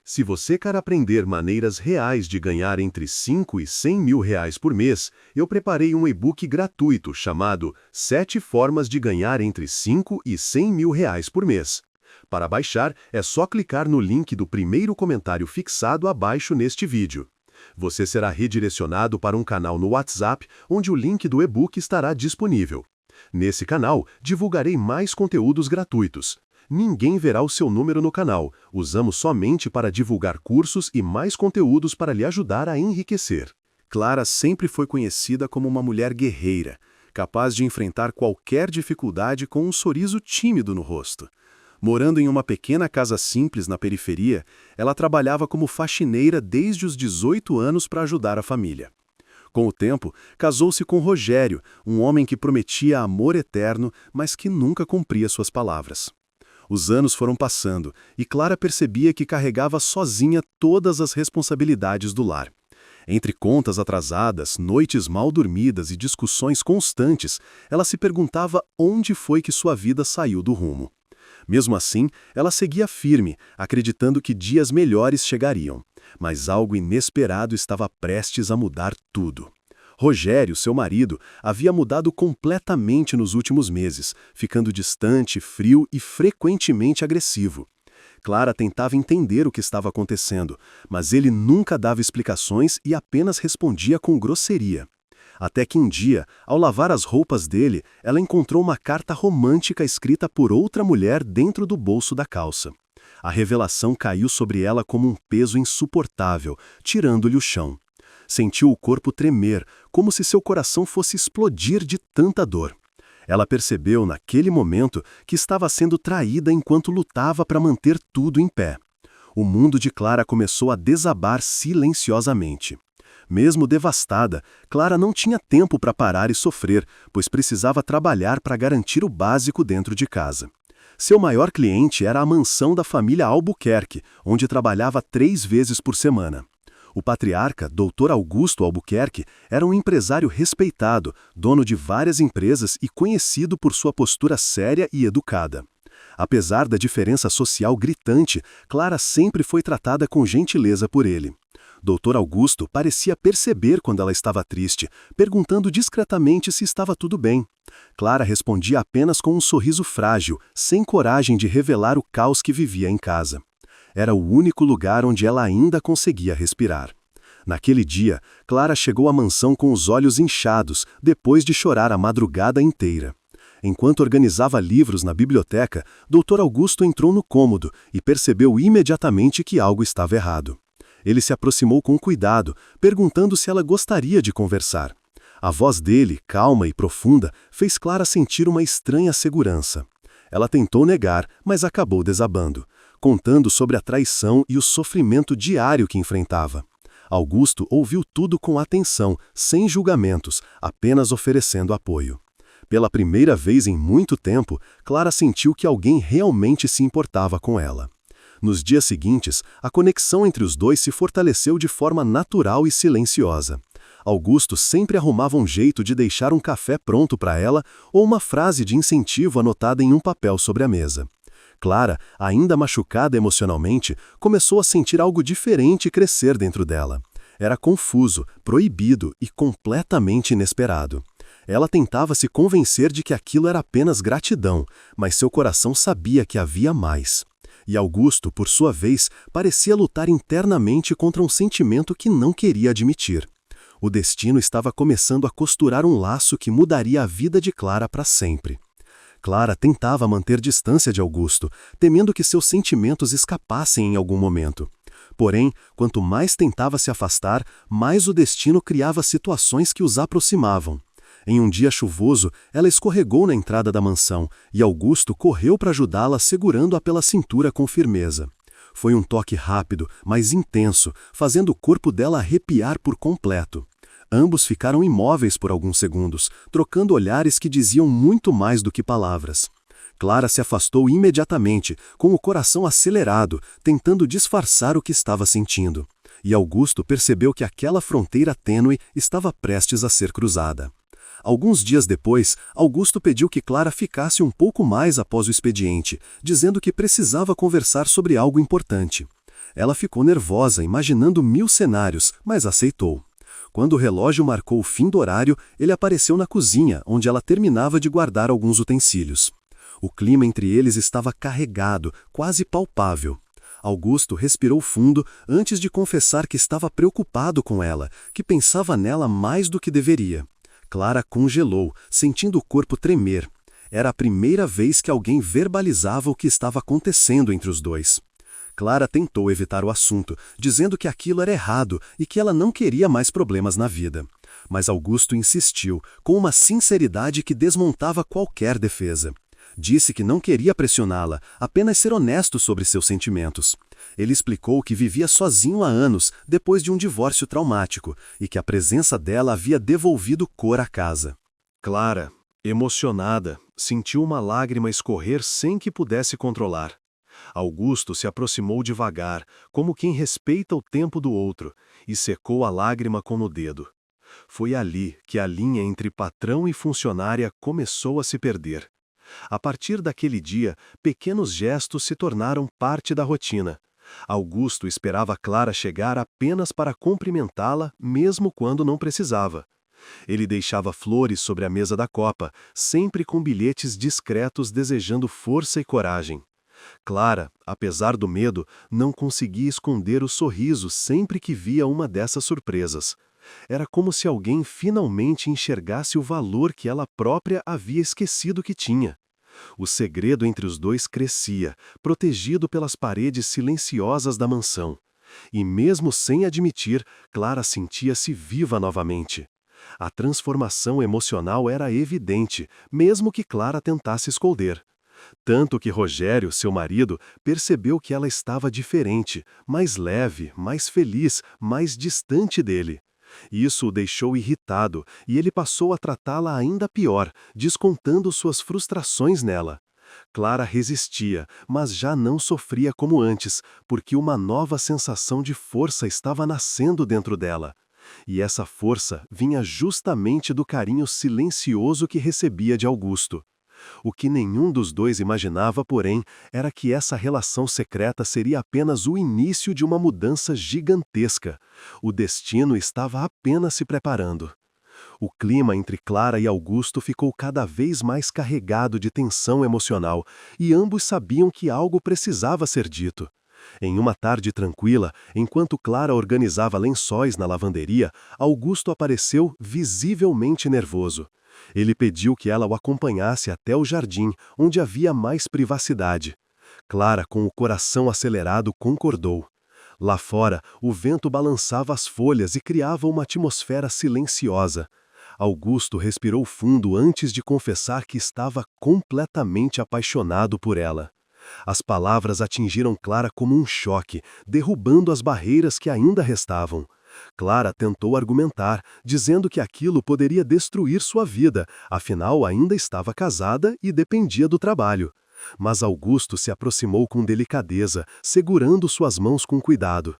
Se você quer aprender maneiras reais de ganhar entre 5 e 100 mil reais por mês, eu preparei um e-book gratuito chamado 7 formas de ganhar entre 5 e 100 mil reais por mês. Para baixar, é só clicar no link do primeiro comentário fixado abaixo neste vídeo. Você será redirecionado para um canal no WhatsApp, onde o link do e-book estará disponível. Nesse canal, divulgarei mais conteúdos gratuitos. Ninguém verá o seu número no canal, usamos somente para divulgar cursos e mais conteúdos para lhe ajudar a enriquecer. Clara sempre foi conhecida como uma mulher guerreira, capaz de enfrentar qualquer dificuldade com um sorriso tímido no rosto. Morando em uma pequena casa simples na periferia, ela trabalhava como faxineira desde os 18 anos para ajudar a família. Com o tempo, casou-se com Rogério, um homem que prometia amor eterno, mas que nunca cumpria suas palavras. Os anos foram passando e Clara percebia que carregava sozinha todas as responsabilidades do lar. Entre contas atrasadas, noites mal dormidas e discussões constantes, ela se perguntava onde foi que sua vida saiu do rumo. Mesmo assim, ela seguia firme, acreditando que dias melhores chegariam. Mas algo inesperado estava prestes a mudar tudo. Rogério, seu marido, havia mudado completamente nos últimos meses, ficando distante, frio e frequentemente agressivo. Clara tentava entender o que estava acontecendo, mas ele nunca dava explicações e apenas respondia com grosseria. Até que um dia, ao lavar as roupas dele, ela encontrou uma carta romântica escrita por outra mulher dentro do bolso da calça. A revelação caiu sobre ela como um peso insuportável, tirando-lhe o chão. Sentiu o corpo tremer, como se seu coração fosse explodir de tanta dor. Ela percebeu, naquele momento, que estava sendo traída enquanto lutava para manter tudo em pé. O mundo de Clara começou a desabar silenciosamente. Mesmo devastada, Clara não tinha tempo para parar e sofrer, pois precisava trabalhar para garantir o básico dentro de casa. Seu maior cliente era a mansão da família Albuquerque, onde trabalhava 3 vezes por semana. O patriarca, Dr. Augusto Albuquerque, era um empresário respeitado, dono de várias empresas e conhecido por sua postura séria e educada. Apesar da diferença social gritante, Clara sempre foi tratada com gentileza por ele. Dr. Augusto parecia perceber quando ela estava triste, perguntando discretamente se estava tudo bem. Clara respondia apenas com um sorriso frágil, sem coragem de revelar o caos que vivia em casa. Era o único lugar onde ela ainda conseguia respirar. Naquele dia, Clara chegou à mansão com os olhos inchados, depois de chorar a madrugada inteira. Enquanto organizava livros na biblioteca, Dr. Augusto entrou no cômodo e percebeu imediatamente que algo estava errado. Ele se aproximou com cuidado, perguntando se ela gostaria de conversar. A voz dele, calma e profunda, fez Clara sentir uma estranha segurança. Ela tentou negar, mas acabou desabando, contando sobre a traição e o sofrimento diário que enfrentava. Augusto ouviu tudo com atenção, sem julgamentos, apenas oferecendo apoio. Pela primeira vez em muito tempo, Clara sentiu que alguém realmente se importava com ela. Nos dias seguintes, a conexão entre os dois se fortaleceu de forma natural e silenciosa. Augusto sempre arrumava um jeito de deixar um café pronto para ela ou uma frase de incentivo anotada em um papel sobre a mesa. Clara, ainda machucada emocionalmente, começou a sentir algo diferente crescer dentro dela. Era confuso, proibido e completamente inesperado. Ela tentava se convencer de que aquilo era apenas gratidão, mas seu coração sabia que havia mais. E Augusto, por sua vez, parecia lutar internamente contra um sentimento que não queria admitir. O destino estava começando a costurar um laço que mudaria a vida de Clara para sempre. Clara tentava manter distância de Augusto, temendo que seus sentimentos escapassem em algum momento. Porém, quanto mais tentava se afastar, mais o destino criava situações que os aproximavam. Em um dia chuvoso, ela escorregou na entrada da mansão e Augusto correu para ajudá-la segurando-a pela cintura com firmeza. Foi um toque rápido, mas intenso, fazendo o corpo dela arrepiar por completo. Ambos ficaram imóveis por alguns segundos, trocando olhares que diziam muito mais do que palavras. Clara se afastou imediatamente, com o coração acelerado, tentando disfarçar o que estava sentindo. E Augusto percebeu que aquela fronteira tênue estava prestes a ser cruzada. Alguns dias depois, Augusto pediu que Clara ficasse um pouco mais após o expediente, dizendo que precisava conversar sobre algo importante. Ela ficou nervosa, imaginando 1000 cenários, mas aceitou. Quando o relógio marcou o fim do horário, ele apareceu na cozinha, onde ela terminava de guardar alguns utensílios. O clima entre eles estava carregado, quase palpável. Augusto respirou fundo antes de confessar que estava preocupado com ela, que pensava nela mais do que deveria. Clara congelou, sentindo o corpo tremer. Era a primeira vez que alguém verbalizava o que estava acontecendo entre os dois. Clara tentou evitar o assunto, dizendo que aquilo era errado e que ela não queria mais problemas na vida. Mas Augusto insistiu, com uma sinceridade que desmontava qualquer defesa. Disse que não queria pressioná-la, apenas ser honesto sobre seus sentimentos. Ele explicou que vivia sozinho há anos, depois de um divórcio traumático, e que a presença dela havia devolvido cor à casa. Clara, emocionada, sentiu uma lágrima escorrer sem que pudesse controlar. Augusto se aproximou devagar, como quem respeita o tempo do outro, e secou a lágrima com o dedo. Foi ali que a linha entre patrão e funcionária começou a se perder. A partir daquele dia, pequenos gestos se tornaram parte da rotina. Augusto esperava Clara chegar apenas para cumprimentá-la, mesmo quando não precisava. Ele deixava flores sobre a mesa da copa, sempre com bilhetes discretos desejando força e coragem. Clara, apesar do medo, não conseguia esconder o sorriso sempre que via uma dessas surpresas. Era como se alguém finalmente enxergasse o valor que ela própria havia esquecido que tinha. O segredo entre os dois crescia, protegido pelas paredes silenciosas da mansão. E mesmo sem admitir, Clara sentia-se viva novamente. A transformação emocional era evidente, mesmo que Clara tentasse esconder. Tanto que Rogério, seu marido, percebeu que ela estava diferente, mais leve, mais feliz, mais distante dele. Isso o deixou irritado e ele passou a tratá-la ainda pior, descontando suas frustrações nela. Clara resistia, mas já não sofria como antes, porque uma nova sensação de força estava nascendo dentro dela. E essa força vinha justamente do carinho silencioso que recebia de Augusto. O que nenhum dos dois imaginava, porém, era que essa relação secreta seria apenas o início de uma mudança gigantesca. O destino estava apenas se preparando. O clima entre Clara e Augusto ficou cada vez mais carregado de tensão emocional, e ambos sabiam que algo precisava ser dito. Em uma tarde tranquila, enquanto Clara organizava lençóis na lavanderia, Augusto apareceu visivelmente nervoso. Ele pediu que ela o acompanhasse até o jardim, onde havia mais privacidade. Clara, com o coração acelerado, concordou. Lá fora, o vento balançava as folhas e criava uma atmosfera silenciosa. Augusto respirou fundo antes de confessar que estava completamente apaixonado por ela. As palavras atingiram Clara como um choque, derrubando as barreiras que ainda restavam. Clara tentou argumentar, dizendo que aquilo poderia destruir sua vida, afinal ainda estava casada e dependia do trabalho. Mas Augusto se aproximou com delicadeza, segurando suas mãos com cuidado.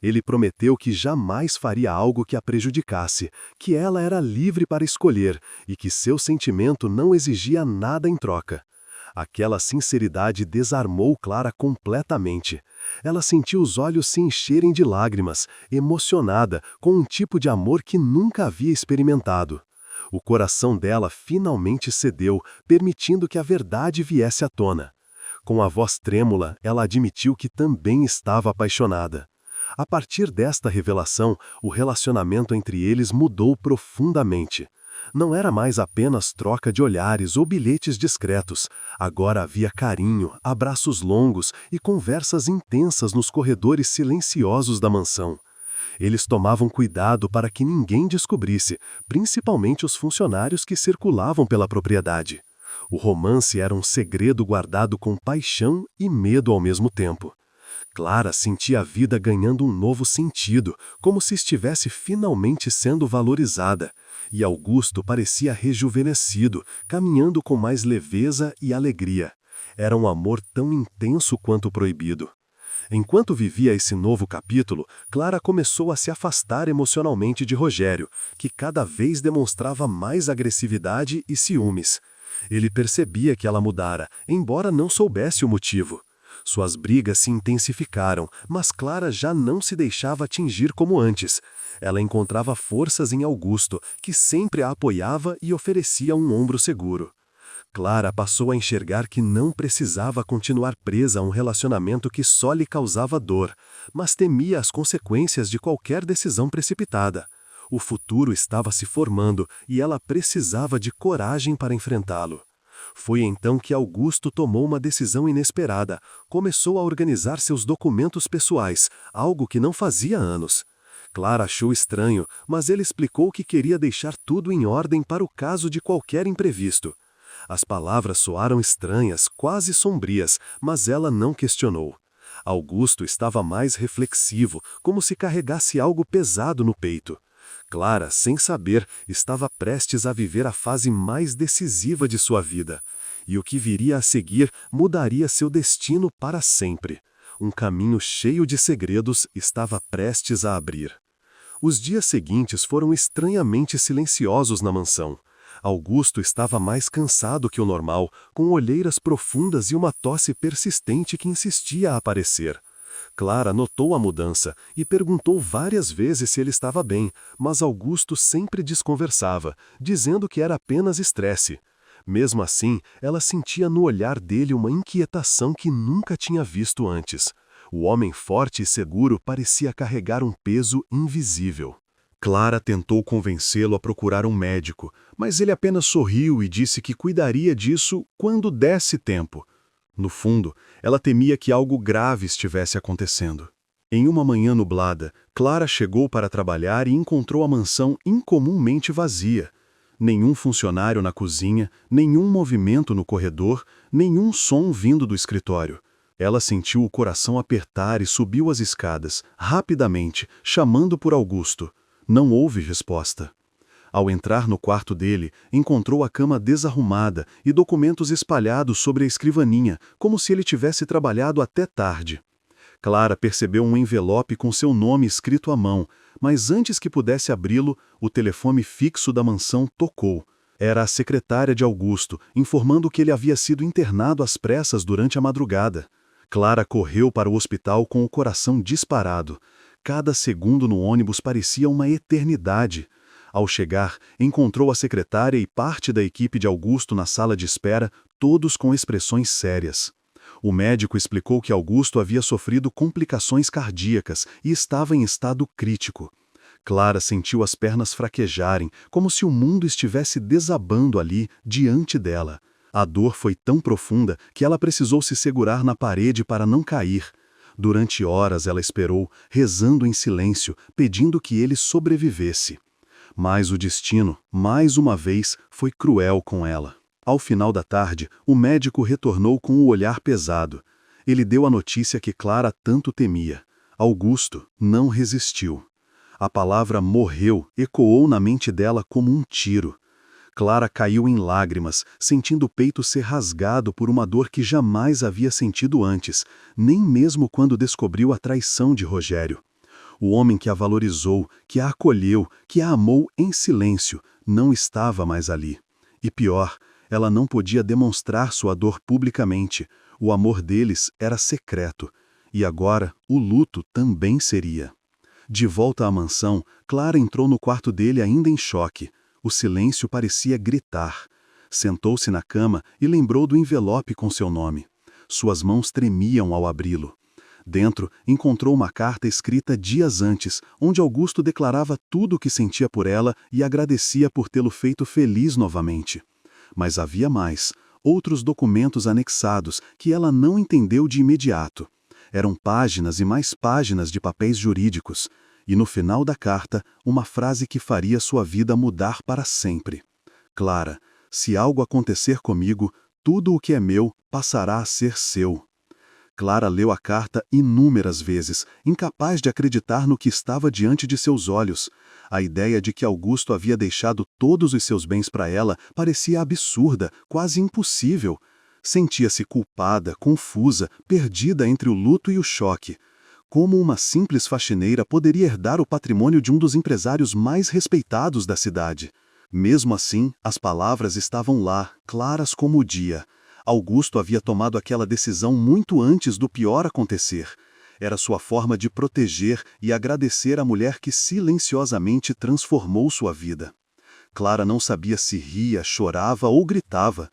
Ele prometeu que jamais faria algo que a prejudicasse, que ela era livre para escolher e que seu sentimento não exigia nada em troca. Aquela sinceridade desarmou Clara completamente. Ela sentiu os olhos se encherem de lágrimas, emocionada, com um tipo de amor que nunca havia experimentado. O coração dela finalmente cedeu, permitindo que a verdade viesse à tona. Com a voz trêmula, ela admitiu que também estava apaixonada. A partir desta revelação, o relacionamento entre eles mudou profundamente. Não era mais apenas troca de olhares ou bilhetes discretos. Agora havia carinho, abraços longos e conversas intensas nos corredores silenciosos da mansão. Eles tomavam cuidado para que ninguém descobrisse, principalmente os funcionários que circulavam pela propriedade. O romance era um segredo guardado com paixão e medo ao mesmo tempo. Clara sentia a vida ganhando um novo sentido, como se estivesse finalmente sendo valorizada, e Augusto parecia rejuvenescido, caminhando com mais leveza e alegria. Era um amor tão intenso quanto proibido. Enquanto vivia esse novo capítulo, Clara começou a se afastar emocionalmente de Rogério, que cada vez demonstrava mais agressividade e ciúmes. Ele percebia que ela mudara, embora não soubesse o motivo. Suas brigas se intensificaram, mas Clara já não se deixava atingir como antes. Ela encontrava forças em Augusto, que sempre a apoiava e oferecia um ombro seguro. Clara passou a enxergar que não precisava continuar presa a um relacionamento que só lhe causava dor, mas temia as consequências de qualquer decisão precipitada. O futuro estava se formando e ela precisava de coragem para enfrentá-lo. Foi então que Augusto tomou uma decisão inesperada. Começou a organizar seus documentos pessoais, algo que não fazia há anos. Clara achou estranho, mas ele explicou que queria deixar tudo em ordem para o caso de qualquer imprevisto. As palavras soaram estranhas, quase sombrias, mas ela não questionou. Augusto estava mais reflexivo, como se carregasse algo pesado no peito. Clara, sem saber, estava prestes a viver a fase mais decisiva de sua vida. E o que viria a seguir mudaria seu destino para sempre. Um caminho cheio de segredos estava prestes a abrir. Os dias seguintes foram estranhamente silenciosos na mansão. Augusto estava mais cansado que o normal, com olheiras profundas e uma tosse persistente que insistia a aparecer. Clara notou a mudança e perguntou várias vezes se ele estava bem, mas Augusto sempre desconversava, dizendo que era apenas estresse. Mesmo assim, ela sentia no olhar dele uma inquietação que nunca tinha visto antes. O homem forte e seguro parecia carregar um peso invisível. Clara tentou convencê-lo a procurar um médico, mas ele apenas sorriu e disse que cuidaria disso quando desse tempo. No fundo, ela temia que algo grave estivesse acontecendo. Em uma manhã nublada, Clara chegou para trabalhar e encontrou a mansão incomumente vazia. Nenhum funcionário na cozinha, nenhum movimento no corredor, nenhum som vindo do escritório. Ela sentiu o coração apertar e subiu as escadas, rapidamente, chamando por Augusto. Não houve resposta. Ao entrar no quarto dele, encontrou a cama desarrumada e documentos espalhados sobre a escrivaninha, como se ele tivesse trabalhado até tarde. Clara percebeu um envelope com seu nome escrito à mão, mas antes que pudesse abri-lo, o telefone fixo da mansão tocou. Era a secretária de Augusto, informando que ele havia sido internado às pressas durante a madrugada. Clara correu para o hospital com o coração disparado. Cada segundo no ônibus parecia uma eternidade. Ao chegar, encontrou a secretária e parte da equipe de Augusto na sala de espera, todos com expressões sérias. O médico explicou que Augusto havia sofrido complicações cardíacas e estava em estado crítico. Clara sentiu as pernas fraquejarem, como se o mundo estivesse desabando ali, diante dela. A dor foi tão profunda que ela precisou se segurar na parede para não cair. Durante horas ela esperou, rezando em silêncio, pedindo que ele sobrevivesse. Mas o destino, mais uma vez, foi cruel com ela. Ao final da tarde, o médico retornou com o olhar pesado. Ele deu a notícia que Clara tanto temia. Augusto não resistiu. A palavra morreu ecoou na mente dela como um tiro. Clara caiu em lágrimas, sentindo o peito ser rasgado por uma dor que jamais havia sentido antes, nem mesmo quando descobriu a traição de Rogério. O homem que a valorizou, que a acolheu, que a amou em silêncio, não estava mais ali. E pior, ela não podia demonstrar sua dor publicamente. O amor deles era secreto. E agora, o luto também seria. De volta à mansão, Clara entrou no quarto dele ainda em choque. O silêncio parecia gritar. Sentou-se na cama e lembrou do envelope com seu nome. Suas mãos tremiam ao abri-lo. Dentro, encontrou uma carta escrita dias antes, onde Augusto declarava tudo o que sentia por ela e agradecia por tê-lo feito feliz novamente. Mas havia mais, outros documentos anexados que ela não entendeu de imediato. Eram páginas e mais páginas de papéis jurídicos. E no final da carta, uma frase que faria sua vida mudar para sempre. Clara, se algo acontecer comigo, tudo o que é meu passará a ser seu. Clara leu a carta inúmeras vezes, incapaz de acreditar no que estava diante de seus olhos. A ideia de que Augusto havia deixado todos os seus bens para ela parecia absurda, quase impossível. Sentia-se culpada, confusa, perdida entre o luto e o choque. Como uma simples faxineira poderia herdar o patrimônio de um dos empresários mais respeitados da cidade? Mesmo assim, as palavras estavam lá, claras como o dia. Augusto havia tomado aquela decisão muito antes do pior acontecer. Era sua forma de proteger e agradecer a mulher que silenciosamente transformou sua vida. Clara não sabia se ria, chorava ou gritava.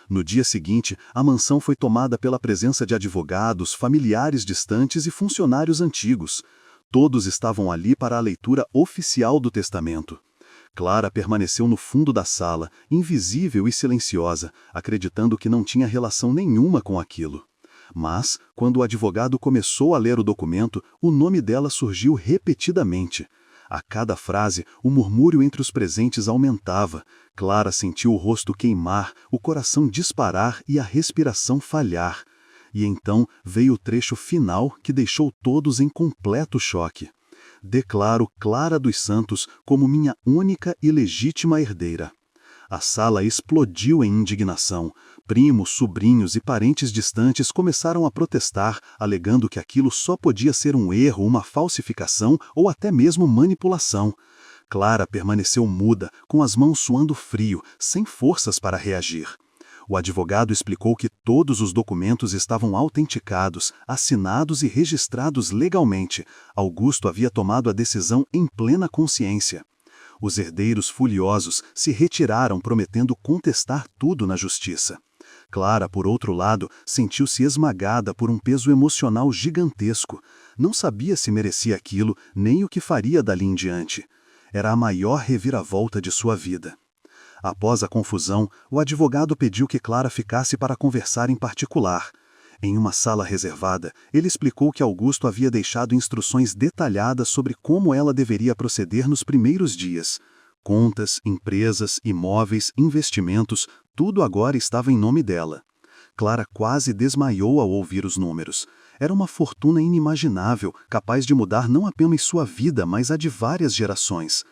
No dia seguinte, a mansão foi tomada pela presença de advogados, familiares distantes e funcionários antigos. Todos estavam ali para a leitura oficial do testamento. Clara permaneceu no fundo da sala, invisível e silenciosa, acreditando que não tinha relação nenhuma com aquilo. Mas, quando o advogado começou a ler o documento, o nome dela surgiu repetidamente. A cada frase, o murmúrio entre os presentes aumentava. Clara sentiu o rosto queimar, o coração disparar e a respiração falhar. E então veio o trecho final que deixou todos em completo choque. Declaro Clara dos Santos como minha única e legítima herdeira. A sala explodiu em indignação. Primos, sobrinhos e parentes distantes começaram a protestar, alegando que aquilo só podia ser um erro, uma falsificação ou até mesmo manipulação. Clara permaneceu muda, com as mãos suando frio, sem forças para reagir. O advogado explicou que todos os documentos estavam autenticados, assinados e registrados legalmente. Augusto havia tomado a decisão em plena consciência. Os herdeiros furiosos se retiraram prometendo contestar tudo na justiça. Clara, por outro lado, sentiu-se esmagada por um peso emocional gigantesco. Não sabia se merecia aquilo, nem o que faria dali em diante. Era a maior reviravolta de sua vida. Após a confusão, o advogado pediu que Clara ficasse para conversar em particular. Em uma sala reservada, ele explicou que Augusto havia deixado instruções detalhadas sobre como ela deveria proceder nos primeiros dias. Contas, empresas, imóveis, investimentos, tudo agora estava em nome dela. Clara quase desmaiou ao ouvir os números. Era uma fortuna inimaginável, capaz de mudar não apenas sua vida, mas a de várias gerações.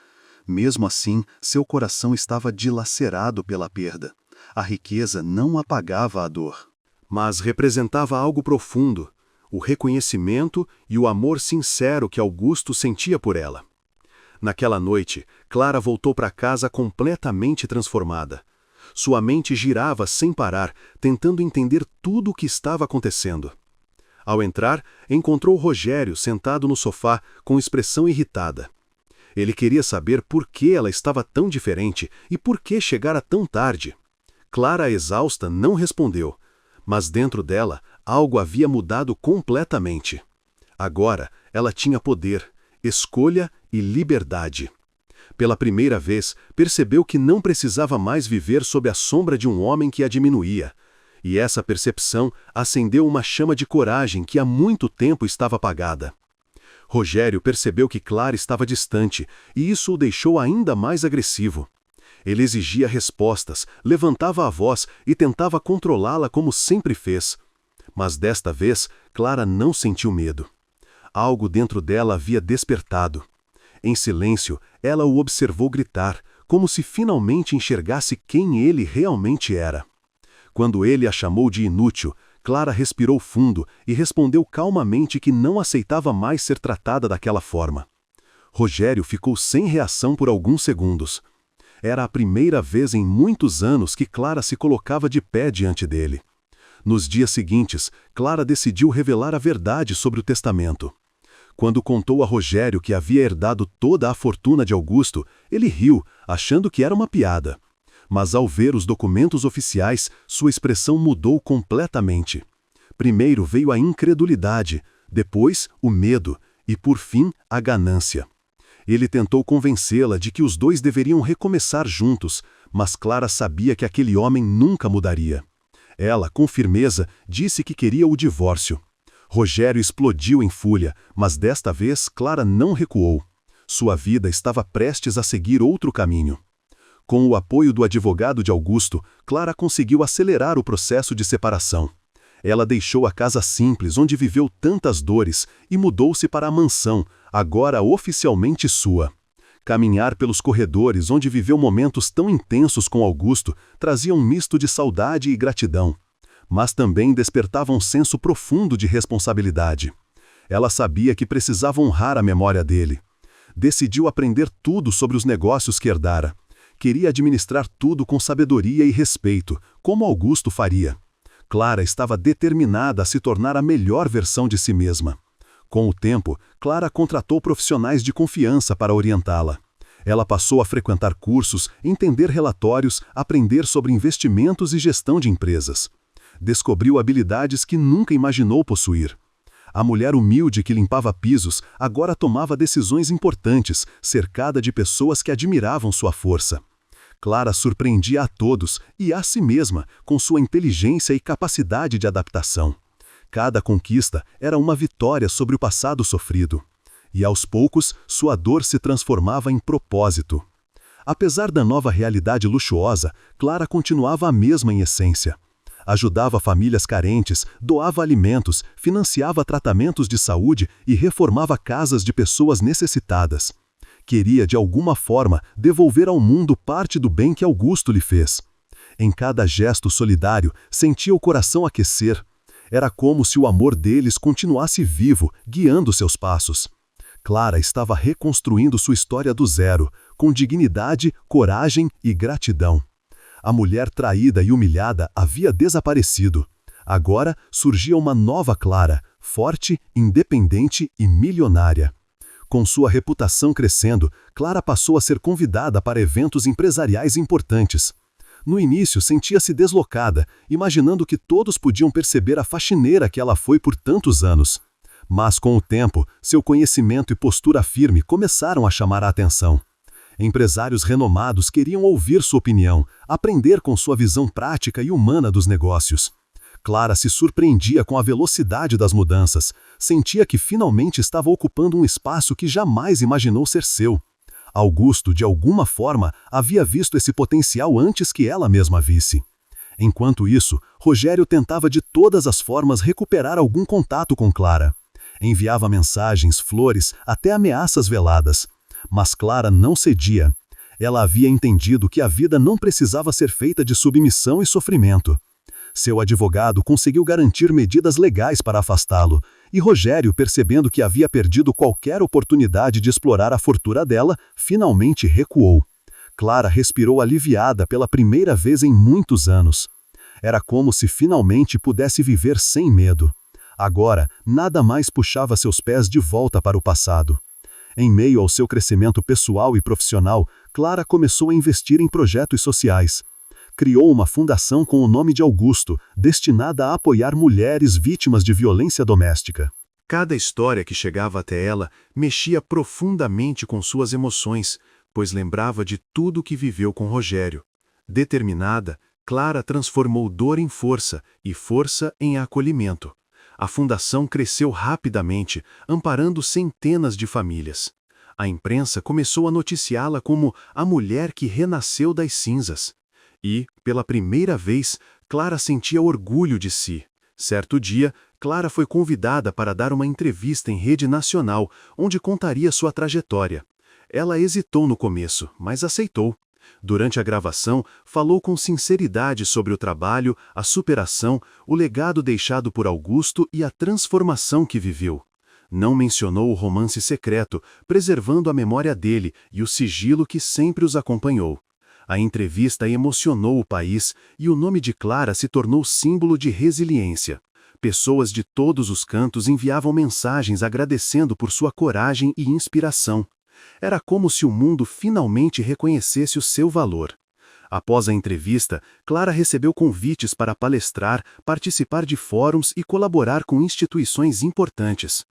Mesmo assim, seu coração estava dilacerado pela perda. A riqueza não apagava a dor. Mas representava algo profundo, o reconhecimento e o amor sincero que Augusto sentia por ela. Naquela noite, Clara voltou para casa completamente transformada. Sua mente girava sem parar, tentando entender tudo o que estava acontecendo. Ao entrar, encontrou Rogério sentado no sofá com expressão irritada. Ele queria saber por que ela estava tão diferente e por que chegara tão tarde. Clara, exausta, não respondeu. Mas dentro dela, algo havia mudado completamente. Agora, ela tinha poder, escolha e liberdade. Pela primeira vez, percebeu que não precisava mais viver sob a sombra de um homem que a diminuía. E essa percepção acendeu uma chama de coragem que há muito tempo estava apagada. Rogério percebeu que Clara estava distante, e isso o deixou ainda mais agressivo. Ele exigia respostas, levantava a voz e tentava controlá-la como sempre fez. Mas desta vez, Clara não sentiu medo. Algo dentro dela havia despertado. Em silêncio, ela o observou gritar, como se finalmente enxergasse quem ele realmente era. Quando ele a chamou de inútil, Clara respirou fundo e respondeu calmamente que não aceitava mais ser tratada daquela forma. Rogério ficou sem reação por alguns segundos. Era a primeira vez em muitos anos que Clara se colocava de pé diante dele. Nos dias seguintes, Clara decidiu revelar a verdade sobre o testamento. Quando contou a Rogério que havia herdado toda a fortuna de Augusto, ele riu, achando que era uma piada. Mas ao ver os documentos oficiais, sua expressão mudou completamente. Primeiro veio a incredulidade, depois o medo e, por fim, a ganância. Ele tentou convencê-la de que os dois deveriam recomeçar juntos, mas Clara sabia que aquele homem nunca mudaria. Ela, com firmeza, disse que queria o divórcio. Rogério explodiu em fúria, mas desta vez Clara não recuou. Sua vida estava prestes a seguir outro caminho. Com o apoio do advogado de Augusto, Clara conseguiu acelerar o processo de separação. Ela deixou a casa simples onde viveu tantas dores e mudou-se para a mansão, agora oficialmente sua. Caminhar pelos corredores onde viveu momentos tão intensos com Augusto trazia um misto de saudade e gratidão. Mas também despertava um senso profundo de responsabilidade. Ela sabia que precisava honrar a memória dele. Decidiu aprender tudo sobre os negócios que herdara. Queria administrar tudo com sabedoria e respeito, como Augusto faria. Clara estava determinada a se tornar a melhor versão de si mesma. Com o tempo, Clara contratou profissionais de confiança para orientá-la. Ela passou a frequentar cursos, entender relatórios, aprender sobre investimentos e gestão de empresas. Descobriu habilidades que nunca imaginou possuir. A mulher humilde que limpava pisos agora tomava decisões importantes, cercada de pessoas que admiravam sua força. Clara surpreendia a todos e a si mesma com sua inteligência e capacidade de adaptação. Cada conquista era uma vitória sobre o passado sofrido. E aos poucos, sua dor se transformava em propósito. Apesar da nova realidade luxuosa, Clara continuava a mesma em essência. Ajudava famílias carentes, doava alimentos, financiava tratamentos de saúde e reformava casas de pessoas necessitadas. Queria, de alguma forma, devolver ao mundo parte do bem que Augusto lhe fez. Em cada gesto solidário, sentia o coração aquecer. Era como se o amor deles continuasse vivo, guiando seus passos. Clara estava reconstruindo sua história do zero, com dignidade, coragem e gratidão. A mulher traída e humilhada havia desaparecido. Agora surgia uma nova Clara, forte, independente e milionária. Com sua reputação crescendo, Clara passou a ser convidada para eventos empresariais importantes. No início, sentia-se deslocada, imaginando que todos podiam perceber a faxineira que ela foi por tantos anos. Mas, com o tempo, seu conhecimento e postura firme começaram a chamar a atenção. Empresários renomados queriam ouvir sua opinião, aprender com sua visão prática e humana dos negócios. Clara se surpreendia com a velocidade das mudanças, sentia que finalmente estava ocupando um espaço que jamais imaginou ser seu. Augusto, de alguma forma, havia visto esse potencial antes que ela mesma visse. Enquanto isso, Rogério tentava de todas as formas recuperar algum contato com Clara. Enviava mensagens, flores, até ameaças veladas. Mas Clara não cedia. Ela havia entendido que a vida não precisava ser feita de submissão e sofrimento. Seu advogado conseguiu garantir medidas legais para afastá-lo, e Rogério, percebendo que havia perdido qualquer oportunidade de explorar a fortuna dela, finalmente recuou. Clara respirou aliviada pela primeira vez em muitos anos. Era como se finalmente pudesse viver sem medo. Agora, nada mais puxava seus pés de volta para o passado. Em meio ao seu crescimento pessoal e profissional, Clara começou a investir em projetos sociais. Criou uma fundação com o nome de Augusto, destinada a apoiar mulheres vítimas de violência doméstica. Cada história que chegava até ela mexia profundamente com suas emoções, pois lembrava de tudo que viveu com Rogério. Determinada, Clara transformou dor em força e força em acolhimento. A fundação cresceu rapidamente, amparando centenas de famílias. A imprensa começou a noticiá-la como a mulher que renasceu das cinzas. E, pela primeira vez, Clara sentia orgulho de si. Certo dia, Clara foi convidada para dar uma entrevista em rede nacional, onde contaria sua trajetória. Ela hesitou no começo, mas aceitou. Durante a gravação, falou com sinceridade sobre o trabalho, a superação, o legado deixado por Augusto e a transformação que viveu. Não mencionou o romance secreto, preservando a memória dele e o sigilo que sempre os acompanhou. A entrevista emocionou o país e o nome de Clara se tornou símbolo de resiliência. Pessoas de todos os cantos enviavam mensagens agradecendo por sua coragem e inspiração. Era como se o mundo finalmente reconhecesse o seu valor. Após a entrevista, Clara recebeu convites para palestrar, participar de fóruns e colaborar com instituições importantes.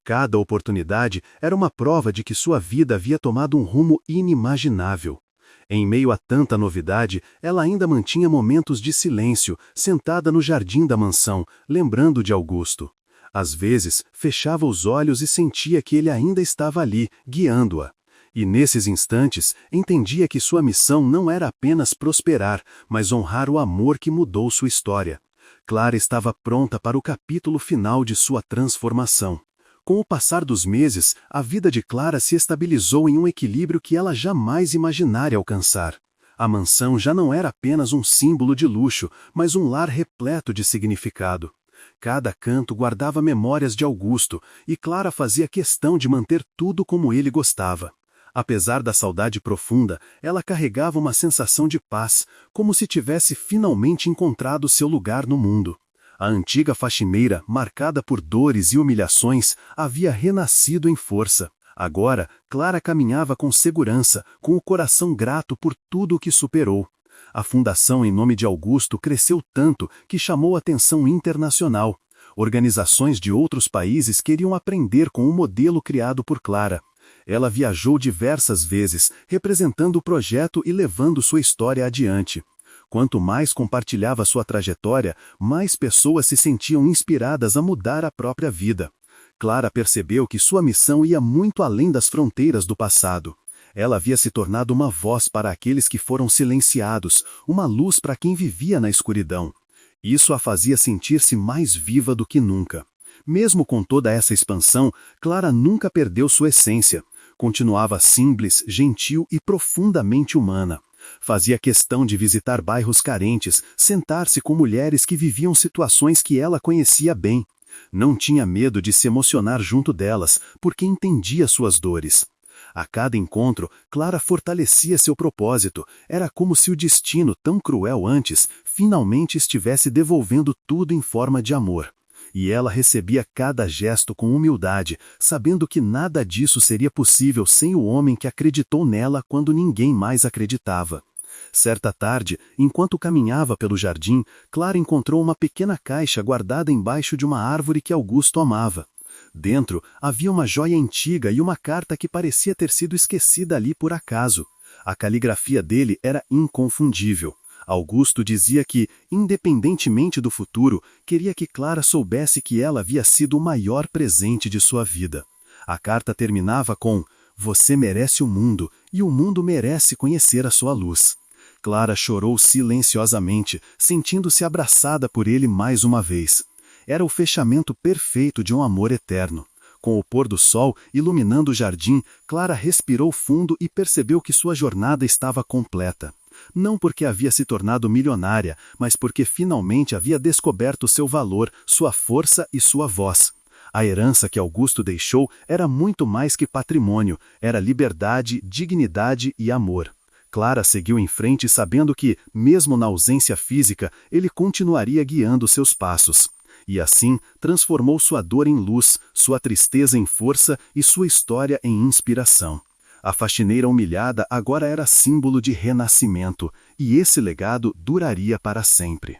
Cada oportunidade era uma prova de que sua vida havia tomado um rumo inimaginável. Em meio a tanta novidade, ela ainda mantinha momentos de silêncio, sentada no jardim da mansão, lembrando de Augusto. Às vezes, fechava os olhos e sentia que ele ainda estava ali, guiando-a. E nesses instantes, entendia que sua missão não era apenas prosperar, mas honrar o amor que mudou sua história. Clara estava pronta para o capítulo final de sua transformação. Com o passar dos meses, a vida de Clara se estabilizou em um equilíbrio que ela jamais imaginara alcançar. A mansão já não era apenas um símbolo de luxo, mas um lar repleto de significado. Cada canto guardava memórias de Augusto, e Clara fazia questão de manter tudo como ele gostava. Apesar da saudade profunda, ela carregava uma sensação de paz, como se tivesse finalmente encontrado seu lugar no mundo. A antiga faxineira, marcada por dores e humilhações, havia renascido em força. Agora, Clara caminhava com segurança, com o coração grato por tudo o que superou. A fundação em nome de Augusto cresceu tanto que chamou atenção internacional. Organizações de outros países queriam aprender com o modelo criado por Clara. Ela viajou diversas vezes, representando o projeto e levando sua história adiante. Quanto mais compartilhava sua trajetória, mais pessoas se sentiam inspiradas a mudar a própria vida. Clara percebeu que sua missão ia muito além das fronteiras do passado. Ela havia se tornado uma voz para aqueles que foram silenciados, uma luz para quem vivia na escuridão. Isso a fazia sentir-se mais viva do que nunca. Mesmo com toda essa expansão, Clara nunca perdeu sua essência. Continuava simples, gentil e profundamente humana. Fazia questão de visitar bairros carentes, sentar-se com mulheres que viviam situações que ela conhecia bem. Não tinha medo de se emocionar junto delas, porque entendia suas dores. A cada encontro, Clara fortalecia seu propósito. Era como se o destino, tão cruel antes, finalmente estivesse devolvendo tudo em forma de amor. E ela recebia cada gesto com humildade, sabendo que nada disso seria possível sem o homem que acreditou nela quando ninguém mais acreditava. Certa tarde, enquanto caminhava pelo jardim, Clara encontrou uma pequena caixa guardada embaixo de uma árvore que Augusto amava. Dentro, havia uma joia antiga e uma carta que parecia ter sido esquecida ali por acaso. A caligrafia dele era inconfundível. Augusto dizia que, independentemente do futuro, queria que Clara soubesse que ela havia sido o maior presente de sua vida. A carta terminava com: "Você merece o mundo, e o mundo merece conhecer a sua luz." Clara chorou silenciosamente, sentindo-se abraçada por ele mais uma vez. Era o fechamento perfeito de um amor eterno. Com o pôr do sol iluminando o jardim, Clara respirou fundo e percebeu que sua jornada estava completa. Não porque havia se tornado milionária, mas porque finalmente havia descoberto seu valor, sua força e sua voz. A herança que Augusto deixou era muito mais que patrimônio, era liberdade, dignidade e amor. Clara seguiu em frente sabendo que, mesmo na ausência física, ele continuaria guiando seus passos. E assim, transformou sua dor em luz, sua tristeza em força e sua história em inspiração. A faxineira humilhada agora era símbolo de renascimento, e esse legado duraria para sempre.